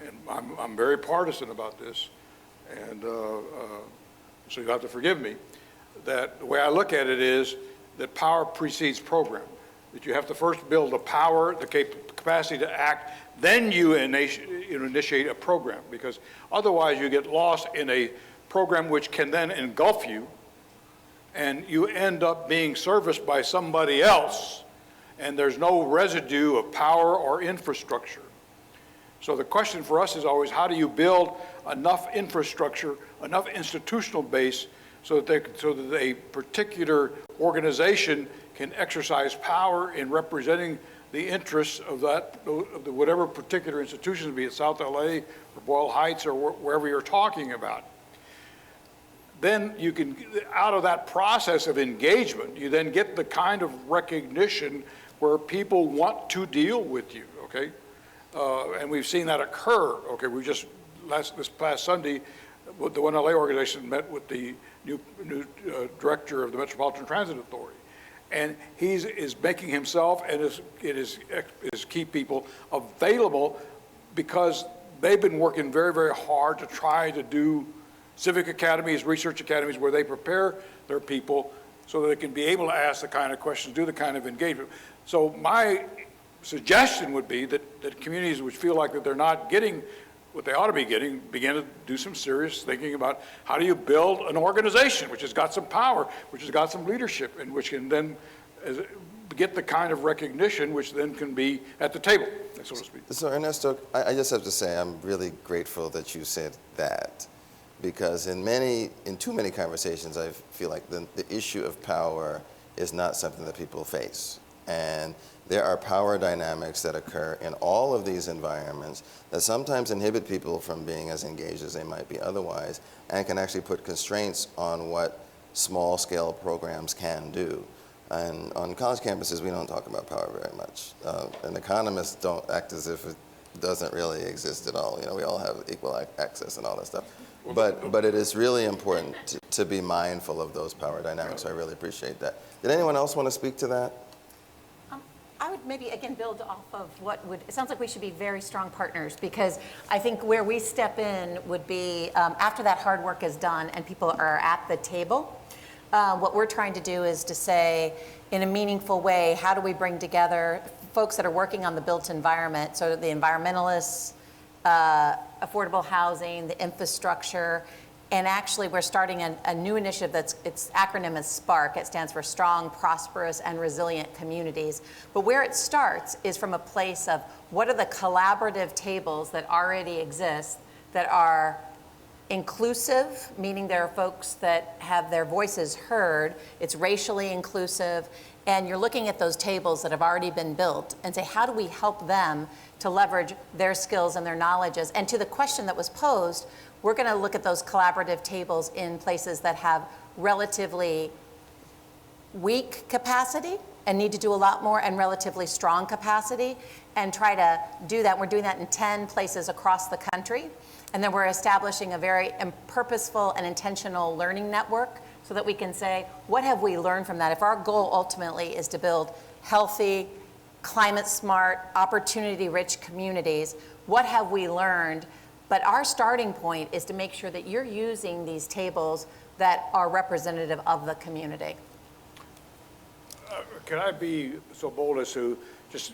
and I'm very partisan about this, and so you have to forgive me, that the way I look at it is that power precedes program. That you have to first build the power, the capacity to act, then you initiate a program, because otherwise you get lost in a program which can then engulf you, and you end up being serviced by somebody else, and there's no residue of power or infrastructure. So the question for us is always, how do you build enough infrastructure, enough institutional base, so that a particular organization can exercise power in representing the interests of whatever particular institution, be it South LA or Boyle Heights or wherever you're talking about. Then you can, out of that process of engagement, you then get the kind of recognition where people want to deal with you, okay? And we've seen that occur, okay? We just, this past Sunday, the One LA organization met with the new director of the Metropolitan Transit Authority. And he is making himself and his key people available, because they've been working very, very hard to try to do civic academies, research academies, where they prepare their people so that they can be able to ask the kind of questions, do the kind of engagement. So my suggestion would be that communities which feel like that they're not getting what they ought to be getting, begin to do some serious thinking about how do you build an organization which has got some power, which has got some leadership, and which can then get the kind of recognition which then can be at the table, so to speak. So Ernesto, I just have to say I'm really grateful that you said that, because in too many conversations I feel like the issue of power is not something that people face. And there are power dynamics that occur in all of these environments that sometimes inhibit people from being as engaged as they might be otherwise, and can actually put constraints on what small-scale programs can do. And on college campuses, we don't talk about power very much. And economists don't act as if it doesn't really exist at all. We all have equal access and all that stuff. But it is really important to be mindful of those power dynamics. I really appreciate that. Did anyone else want to speak to that? I would maybe, again, build off of it sounds like we should be very strong partners, because I think where we step in would be after that hard work is done and people are at the table, what we're trying to do is to say, in a meaningful way, how do we bring together folks that are working on the built environment, so the environmentalists, affordable housing, the infrastructure, And actually, we're starting a new initiative its acronym is SPARK. It stands for Strong, Prosperous, and Resilient Communities. But where it starts is from a place of what are the collaborative tables that already exist that are inclusive, meaning there are folks that have their voices heard. It's racially inclusive. And you're looking at those tables that have already been built and say, how do we help them to leverage their skills and their knowledges? And to the question that was posed, we're going to look at those collaborative tables in places that have relatively weak capacity and need to do a lot more, and relatively strong capacity, and try to do that. We're doing that in 10 places across the country. And then we're establishing a very purposeful and intentional learning network so that we can say, what have we learned from that? If our goal ultimately is to build healthy, climate smart, opportunity rich communities, what have we learned? But our starting point is to make sure that you're using these tables that are representative of the community. Can I be so bold as to just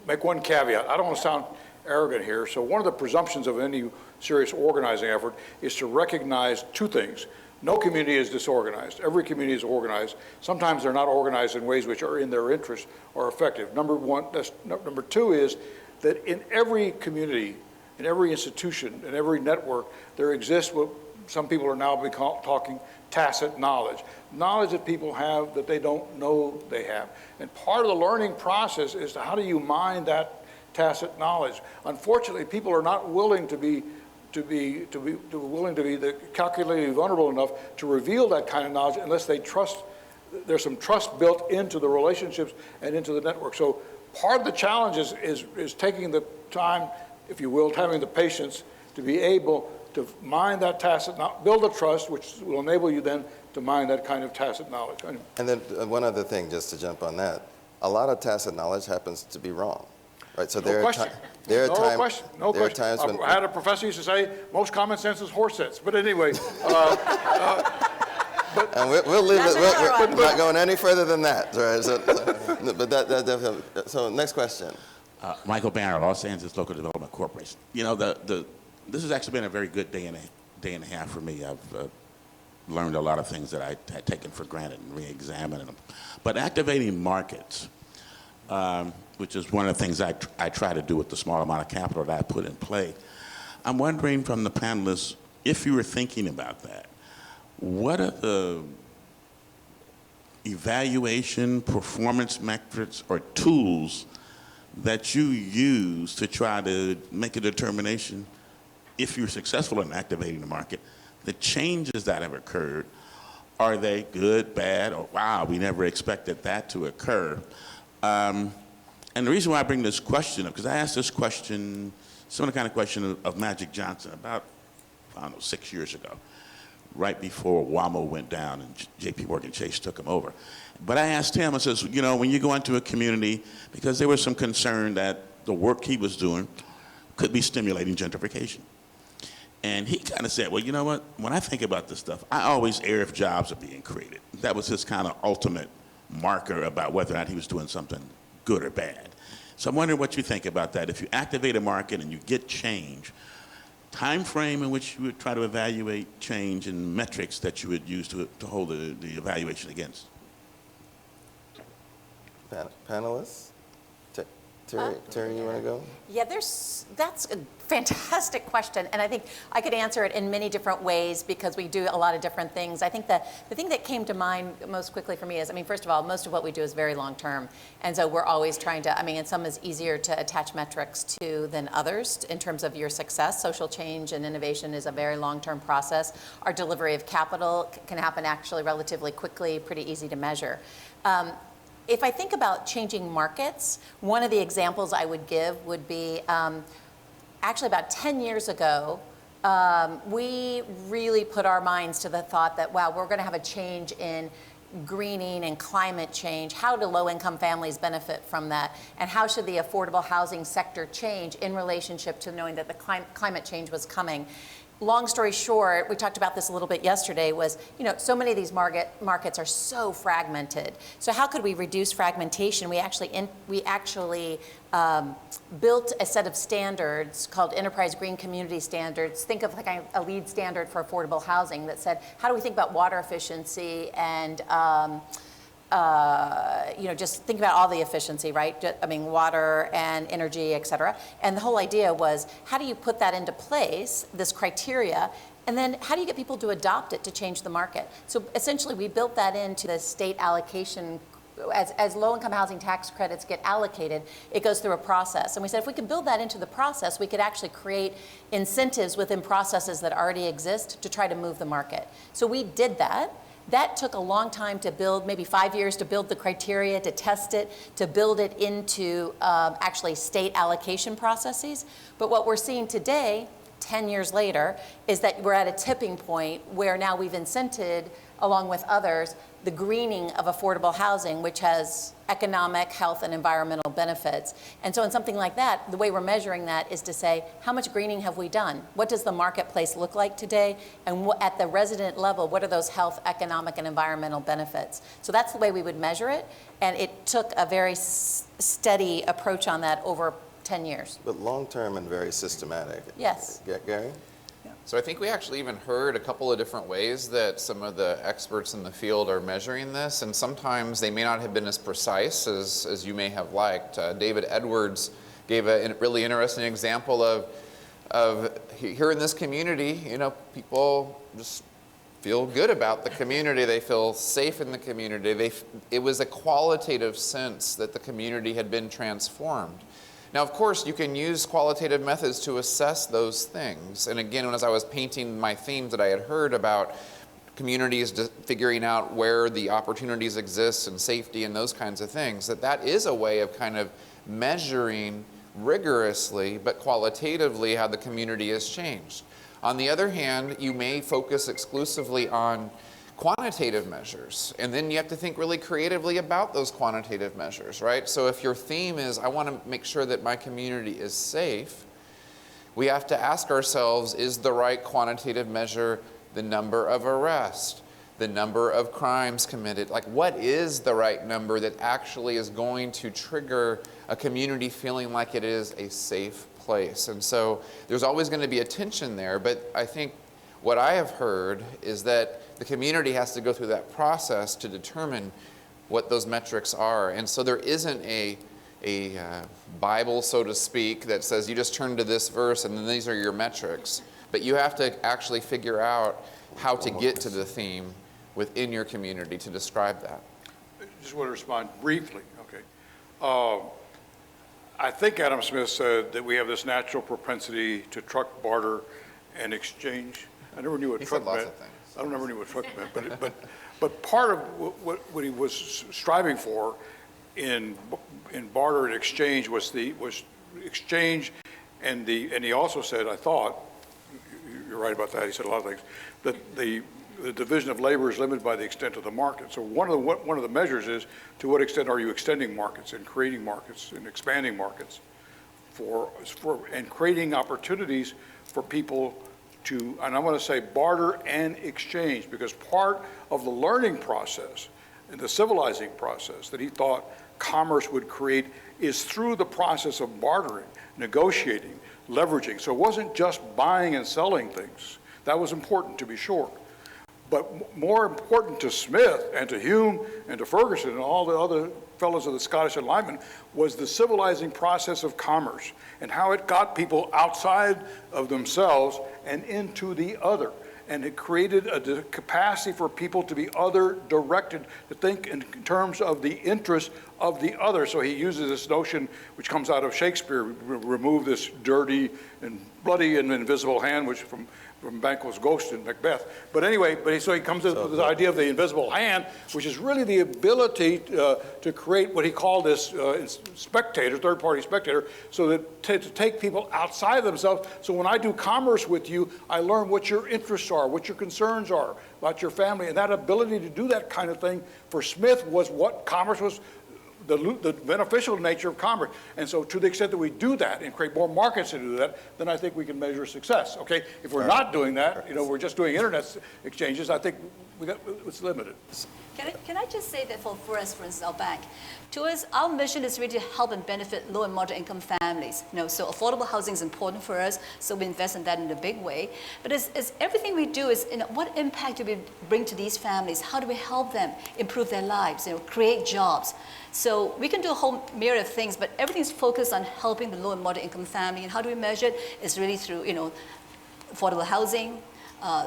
make one caveat? I don't want to sound arrogant here. So one of the presumptions of any serious organizing effort is to recognize two things. No community is disorganized. Every community is organized. Sometimes they're not organized in ways which are in their interest or effective. Number two is that in every community, in every institution, in every network, there exists what some people are now talking tacit knowledge. Knowledge that people have that they don't know they have. And part of the learning process is how do you mine that tacit knowledge? Unfortunately, people are not willing to be the calculated vulnerable enough to reveal that kind of knowledge unless they trust. There's some trust built into the relationships and into the network. So part of the challenge is taking the time, if you will, having the patience to be able to mine that tacit, build a trust, which will enable you then to mine that kind of tacit knowledge. And then one other thing, just to jump on that, a lot of tacit knowledge happens to be wrong, right? So No question. There are I times when had a professor used to say, most common sense is horse sense. But anyway, and we'll leave That's it. another We're not going any further than that, right? But that definitely. So next question. Michael Banner, Los Angeles Local Development Corporation. You know, this has actually been a very good day and a half for me. I've learned a lot of things that I had taken for granted and re-examined them. But activating markets, which is one of the things I try to do with the small amount of capital that I put in play. I'm wondering from the panelists, if you were thinking about that, what are the evaluation, performance metrics, or tools that you use to try to make a determination, if you're successful in activating the market, the changes that have occurred, are they good, bad, or wow, we never expected that to occur? And the reason why I bring this question up, because I asked this question, similar kind of question of Magic Johnson about, I don't know, 6 years ago, right before WAMO went down and JP Morgan Chase took him over. But I asked him, I says, you know, when you go into a community, because there was some concern that the work he was doing could be stimulating gentrification. And he kind of said, well, you know what, when I think about this stuff, I always err if jobs are being created. That was his kind of ultimate marker about whether or not he was doing something good or bad. So I'm wondering what you think about that. If you activate a market and you get change, time frame in which you would try to evaluate change and metrics that you would use to hold the evaluation against. Panelists? Terry, you want to go? Yeah, that's a fantastic question, and I think I could answer it in many different ways because we do a lot of different things. I think that the thing that came to mind most quickly for me is, I mean, first of all, most of what we do is very long term, and so we're always trying to, I mean, and some is easier to attach metrics to than others in terms of your success. Social change and innovation is a very long-term process. Our delivery of capital can happen actually relatively quickly, pretty easy to measure. If I think about changing markets, one of the examples I would give would be actually about 10 years ago, we really put our minds to the thought that, wow, we're going to have a change in greening and climate change. How do low-income families benefit from that? And how should the affordable housing sector change in relationship to knowing that the climate change was coming? long story short, we talked about this a little bit yesterday, was, so many of these markets are so fragmented. So how could we reduce fragmentation? We actually built a set of standards called Enterprise Green Community Standards. Think of like a lead standard for affordable housing that said, how do we think about water efficiency and just think about all the efficiency, right? Water and energy, et cetera. And the whole idea was, how do you put that into place, this criteria, and then how do you get people to adopt it to change the market? So essentially, we built that into the state allocation. As low-income housing tax credits get allocated, it goes through a process. And we said if we could build that into the process, we could actually create incentives within processes that already exist to try to move the market. So we did that. That took a long time to build, maybe 5 years to build the criteria, to test it, to build it into actually state allocation processes. But what we're seeing today, 10 years later, is that we're at a tipping point where now we've incented, along with others, the greening of affordable housing, which has economic, health, and environmental benefits. And so in something like that, the way we're measuring that is to say, how much greening have we done? What does the marketplace look like today? And at the resident level, what are those health, economic, and environmental benefits? So that's the way we would measure it. And it took a very steady approach on that over 10 years. But long-term and very systematic. Yes. Gary? So I think we actually even heard a couple of different ways that some of the experts in the field are measuring this, and sometimes they may not have been as precise as you may have liked. David Edwards gave a really interesting example of here in this community, people just feel good about the community. They feel safe in the community. It was a qualitative sense that the community had been transformed. Now, of course, you can use qualitative methods to assess those things. And again, as I was painting my themes that I had heard about communities figuring out where the opportunities exist and safety and those kinds of things, that is a way of kind of measuring rigorously but qualitatively how the community has changed. On the other hand, you may focus exclusively on quantitative measures, and then you have to think really creatively about those quantitative measures, right? So if your theme is, I want to make sure that my community is safe, we have to ask ourselves, is the right quantitative measure the number of arrests, the number of crimes committed? Like, what is the right number that actually is going to trigger a community feeling like it is a safe place? And so there's always going to be a tension there, but I think what I have heard is that the community has to go through that process to determine what those metrics are. And so there isn't a Bible, so to speak, that says you just turn to this verse and then these are your metrics. But you have to actually figure out how to get to the theme within your community to describe that. I just want to respond briefly, okay. I think Adam Smith said that we have this natural propensity to truck, barter, and exchange. I never knew what truck meant. I never knew what truck meant, but part of what he was striving for in barter and exchange was exchange, and he also said, I thought, you're right about that, he said a lot of things, that the division of labor is limited by the extent of the market. So one of the measures is, to what extent are you extending markets and creating markets and expanding markets and creating opportunities for people to, and I want to say barter and exchange, because part of the learning process and the civilizing process that he thought commerce would create is through the process of bartering, negotiating, leveraging. So it wasn't just buying and selling things. That was important, to be sure. But more important to Smith and to Hume and to Ferguson and all the other fellows of the Scottish Enlightenment was the civilizing process of commerce and how it got people outside of themselves and into the other. And it created a capacity for people to be other-directed, to think in terms of the interests of the other. So he uses this notion, which comes out of Shakespeare, remove this dirty and bloody and invisible hand, which from Banquo's ghost in Macbeth. But anyway, so he comes up with this idea of the invisible hand, which is really the ability to create what he called this spectator, third-party spectator, so that to take people outside of themselves. So when I do commerce with you, I learn what your interests are, what your concerns are about your family, and that ability to do that kind of thing for Smith was what commerce was. the beneficial nature of commerce. And so to the extent that we do that and create more markets to do that, then I think we can measure success, okay? If we're not doing that, we're just doing internet exchanges, I think it's limited. Can I just say that for us, for instance, our bank, to us, our mission is really to help and benefit low and moderate income families. So affordable housing is important for us, so we invest in that in a big way. But as everything we do is, what impact do we bring to these families? How do we help them improve their lives, create jobs? So we can do a whole myriad of things, but everything's focused on helping the low and moderate income family. And how do we measure it? It's really through, affordable housing,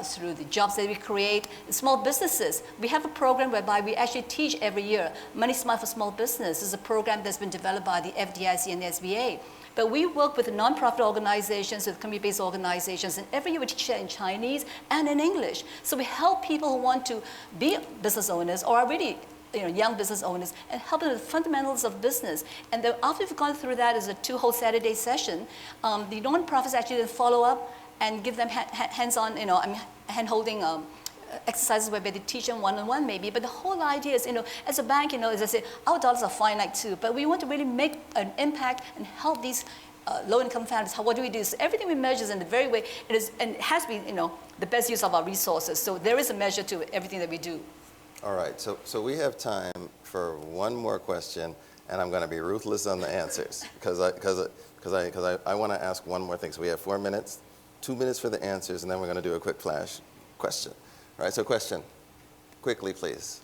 through the jobs that we create. Small businesses, we have a program whereby we actually teach every year. Money Smart for Small Business is a program that's been developed by the FDIC and the SBA. But we work with nonprofit organizations, with community-based organizations, and every year we teach that in Chinese and in English. So we help people who want to be business owners or are really young business owners, and help them with the fundamentals of business. And then after we've gone through that as a 2 whole Saturday session, the nonprofits actually then follow up and give them hands-on, hand-holding exercises where they teach them one-on-one maybe. But the whole idea is, as a bank, as I said, our dollars are finite too, but we want to really make an impact and help these low-income families. What do we do? So everything we measure is in the very way it is, and it has been, the best use of our resources. So there is a measure to everything that we do. All right, so we have time for one more question, and I'm going to be ruthless on the answers because I want to ask one more thing. So we have 4 minutes, 2 minutes for the answers, and then we're going to do a quick flash question. All right, so question, quickly, please.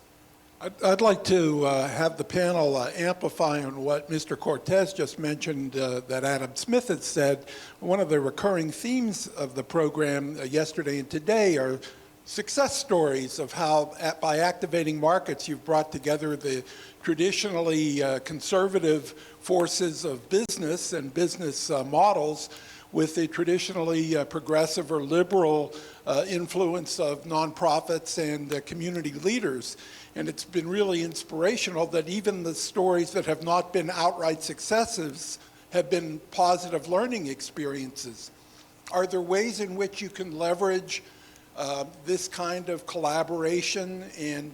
I'd like to have the panel amplify on what Mr. Cortez just mentioned that Adam Smith had said. One of the recurring themes of the program yesterday and today are success stories of how, by activating markets, you've brought together the traditionally conservative forces of business and business models with the traditionally progressive or liberal influence of nonprofits and community leaders. And it's been really inspirational that even the stories that have not been outright successes have been positive learning experiences. Are there ways in which you can leverage this kind of collaboration and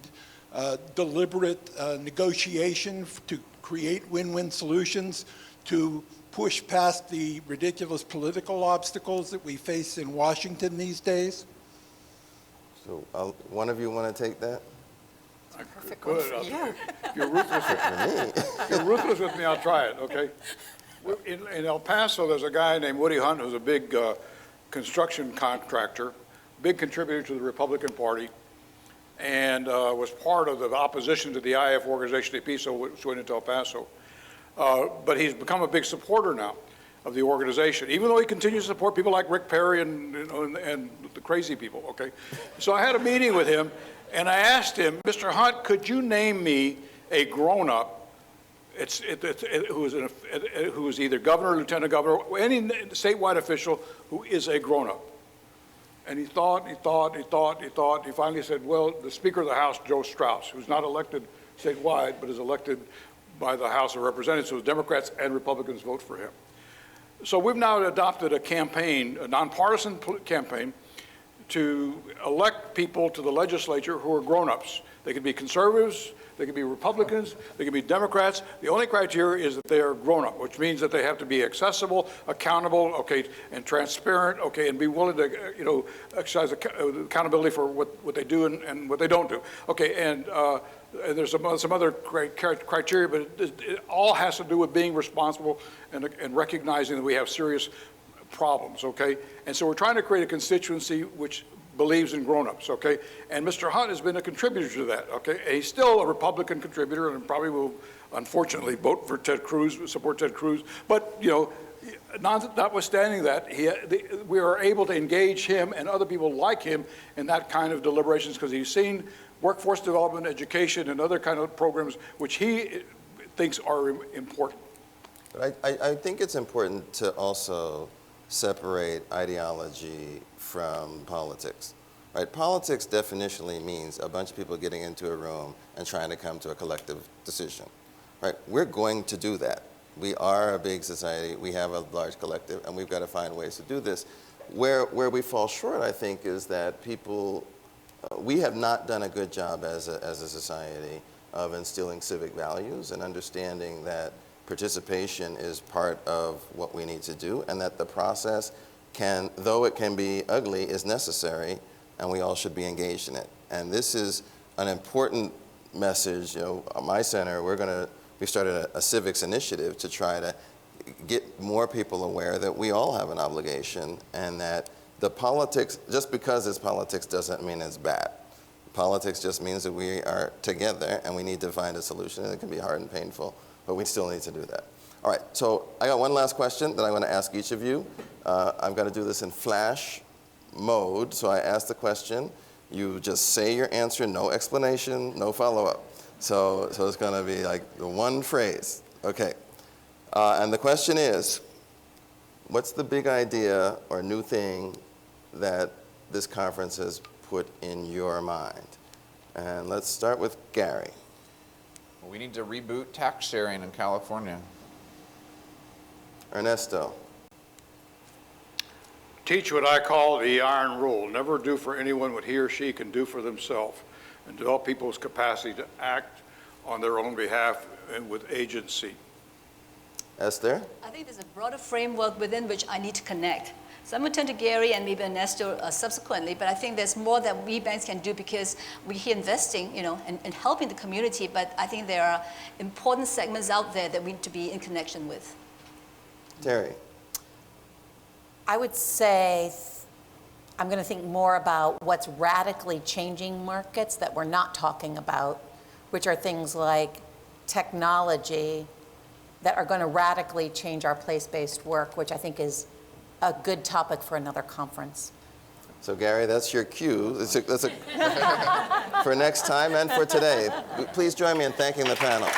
deliberate negotiation to create win-win solutions to push past the ridiculous political obstacles that we face in Washington these days? So one of you want to take that? Perfect Good. one for you. If you're ruthless with me, I'll try it, okay? In El Paso, there's a guy named Woody Hunt who's a big construction contractor, big contributor to the Republican Party, and was part of the opposition to the IF Organization de Peace, which went into El Paso. But he's become a big supporter now of the organization, even though he continues to support people like Rick Perry and the crazy people, okay? So I had a meeting with him, and I asked him, Mr. Hunt, could you name me a grown-up who is either governor, lieutenant governor, or any statewide official who is a grown-up? And he thought. He finally said, well, the Speaker of the House, Joe Strauss, who's not elected statewide, but is elected by the House of Representatives, so Democrats and Republicans vote for him. So we've now adopted a campaign, a nonpartisan campaign, to elect people to the legislature who are grown-ups. They could be conservatives, they could be Republicans, they could be Democrats. The only criteria is that they are grown-up, which means that they have to be accessible, accountable, okay, and transparent, okay, and be willing to, exercise accountability for what they do and what they don't do. Okay, and there's some other criteria, but it all has to do with being responsible and recognizing that we have serious problems, okay? And so we're trying to create a constituency which believes in grown-ups, okay? And Mr. Hunt has been a contributor to that, okay? And he's still a Republican contributor and probably will, unfortunately, vote for Ted Cruz, support Ted Cruz. But, notwithstanding that, we are able to engage him and other people like him in that kind of deliberations because he's seen workforce development, education, and other kind of programs which he thinks are important. But I think it's important to also separate ideology from politics, right? Politics definitionally means a bunch of people getting into a room and trying to come to a collective decision, right? We're going to do that. We are a big society, we have a large collective, and we've got to find ways to do this. Where we fall short, I think, is that people, we have not done a good job as a society of instilling civic values and understanding that participation is part of what we need to do, and that the process can, though it can be ugly, is necessary, and we all should be engaged in it. And this is an important message. You know, at my center, we started a civics initiative to try to get more people aware that we all have an obligation, and that the politics, just because it's politics doesn't mean it's bad. Politics just means that we are together and we need to find a solution, and it can be hard and painful, but we still need to do that. All right, so I got one last question that I want to ask each of you. I'm going to do this in flash mode, so I ask the question, you just say your answer, no explanation, no follow-up. So it's going to be like the one phrase. Okay, and the question is, what's the big idea or new thing that this conference has put in your mind? And let's start with Gary. We need to reboot tax sharing in California. Ernesto. Teach what I call the iron rule. Never do for anyone what he or she can do for themselves, and develop people's capacity to act on their own behalf and with agency. Esther. I think there's a broader framework within which I need to connect. So I'm going to turn to Gary and maybe Ernesto subsequently, but I think there's more that we banks can do because we're here investing, and helping the community, but I think there are important segments out there that we need to be in connection with. Terry. I would say I'm going to think more about what's radically changing markets that we're not talking about, which are things like technology that are going to radically change our place-based work, which I think is a good topic for another conference. So Gary, that's your cue. That's for next time and for today. Please join me in thanking the panel.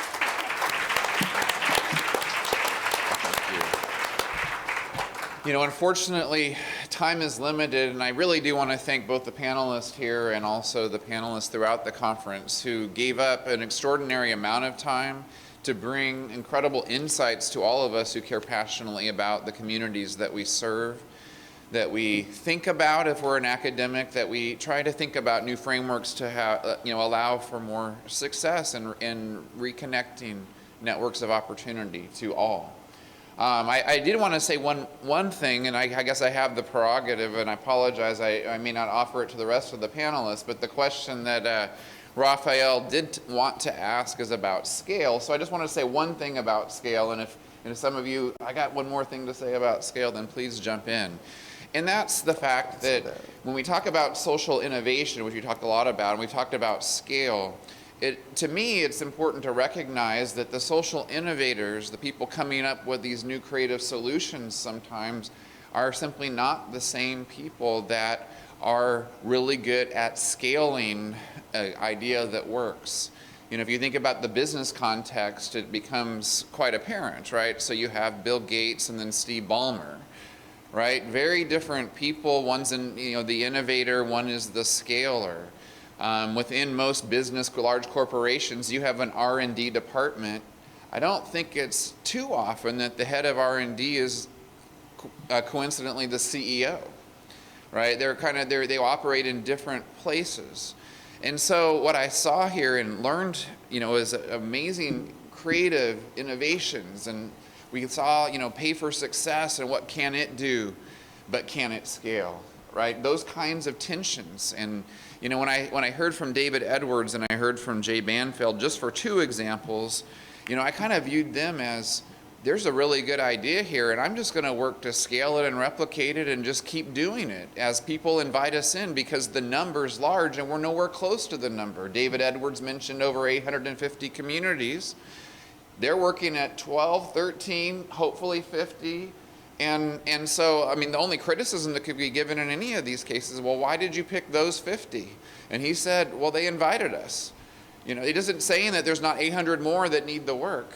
You know, unfortunately, time is limited, and I really do want to thank both the panelists here and also the panelists throughout the conference who gave up an extraordinary amount of time to bring incredible insights to all of us who care passionately about the communities that we serve, that we think about if we're an academic, that we try to think about new frameworks to have, allow for more success in reconnecting networks of opportunity to all. I did want to say one thing, and I guess I have the prerogative, and I apologize, I may not offer it to the rest of the panelists, but the question that Raphael did want to ask is about scale. So I just want to say one thing about scale, and if some of you, I got one more thing to say about scale, then please jump in. And that's the fact that when we talk about social innovation, which we talked a lot about, and we talked about scale, to me, it's important to recognize that the social innovators, the people coming up with these new creative solutions sometimes, are simply not the same people that are really good at scaling an idea that works. If you think about the business context, it becomes quite apparent, right? So you have Bill Gates and then Steve Ballmer, right? Very different people. One's the innovator, one is the scaler. Within most large corporations, you have an R&D department. I don't think it's too often that the head of R&D is coincidentally the CEO, right? They operate in different places. And so what I saw here and learned, is amazing creative innovations. And we saw, pay for success and what can it do, but can it scale, right? Those kinds of tensions. And when I heard from David Edwards and I heard from Jay Banfield, just for two examples, I kind of viewed them as, there's a really good idea here, and I'm just going to work to scale it and replicate it and just keep doing it as people invite us in, because the number's large and we're nowhere close to the number. David Edwards mentioned over 850 communities. They're working at 12, 13, hopefully 50. And so, the only criticism that could be given in any of these cases is, well, why did you pick those 50? And he said, well, they invited us. He isn't saying that there's not 800 more that need the work,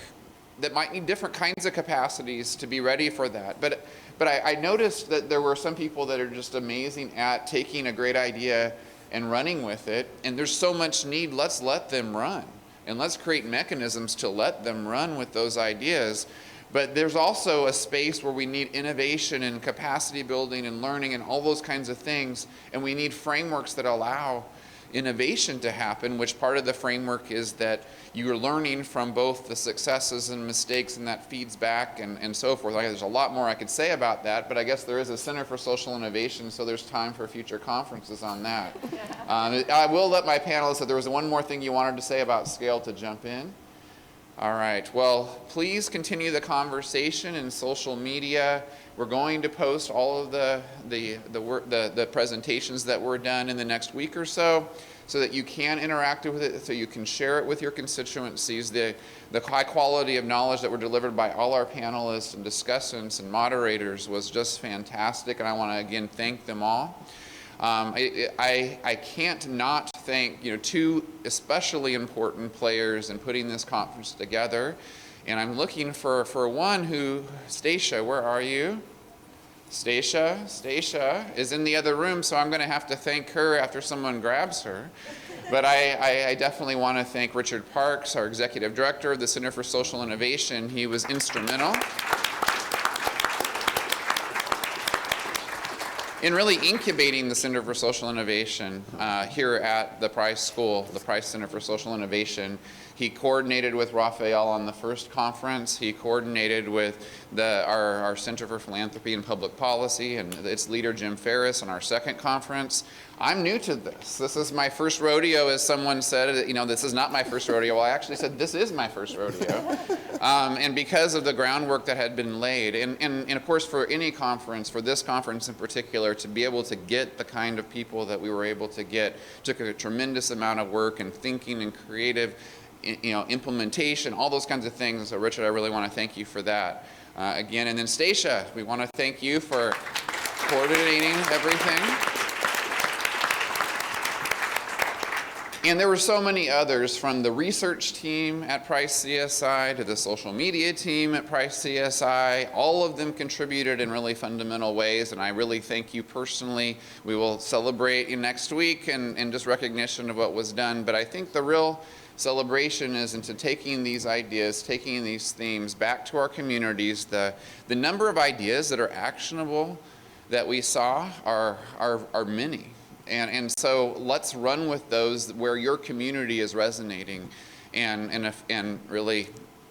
that might need different kinds of capacities to be ready for that. But I noticed that there were some people that are just amazing at taking a great idea and running with it. And there's so much need, let's let them run. And let's create mechanisms to let them run with those ideas. But there's also a space where we need innovation and capacity building and learning and all those kinds of things. And we need frameworks that allow, innovation to happen, which part of the framework is that you're learning from both the successes and mistakes, and that feeds back and so forth. There's a lot more I could say about that, but I guess there is a Center for Social Innovation, so there's time for future conferences on that. I will let my panelists, if there was one more thing you wanted to say about scale, to jump in. All right, well, please continue the conversation in social media. We're going to post all of the presentations that were done in the next week or so that you can interact with it, so you can share it with your constituencies. The high quality of knowledge that were delivered by all our panelists and discussants and moderators was just fantastic, and I want to again thank them all. I can't not thank two especially important players in putting this conference together. And I'm looking for one who, Stacia, where are you? Stacia is in the other room, so I'm going to have to thank her after someone grabs her. But I definitely want to thank Richard Parks, our Executive Director of the Center for Social Innovation. He was instrumental in really incubating the Center for Social Innovation here at the Price School, the Price Center for Social Innovation. He coordinated with Raphael on the first conference. He coordinated with our Center for Philanthropy and Public Policy and its leader, Jim Ferris, on our second conference. I'm new to this. This is my first rodeo, as someone said. This is not my first rodeo. Well, I actually said this is my first rodeo. And because of the groundwork that had been laid, and of course for any conference, for this conference in particular, to be able to get the kind of people that we were able to get took a tremendous amount of work and thinking and creative implementation, all those kinds of things. So Richard, I really want to thank you for that again. And then Stacia, we want to thank you for coordinating everything. And there were so many others, from the research team at Price CSI to the social media team at Price CSI. All of them contributed in really fundamental ways, and I really thank you personally. We will celebrate you next week and just recognition of what was done. But I think the real celebration is into taking these ideas, taking these themes back to our communities. The number of ideas that are actionable that we saw are many. And so let's run with those where your community is resonating and really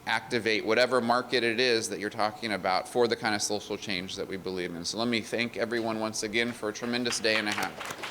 activate whatever market it is that you're talking about for the kind of social change that we believe in. So let me thank everyone once again for a tremendous day and a half.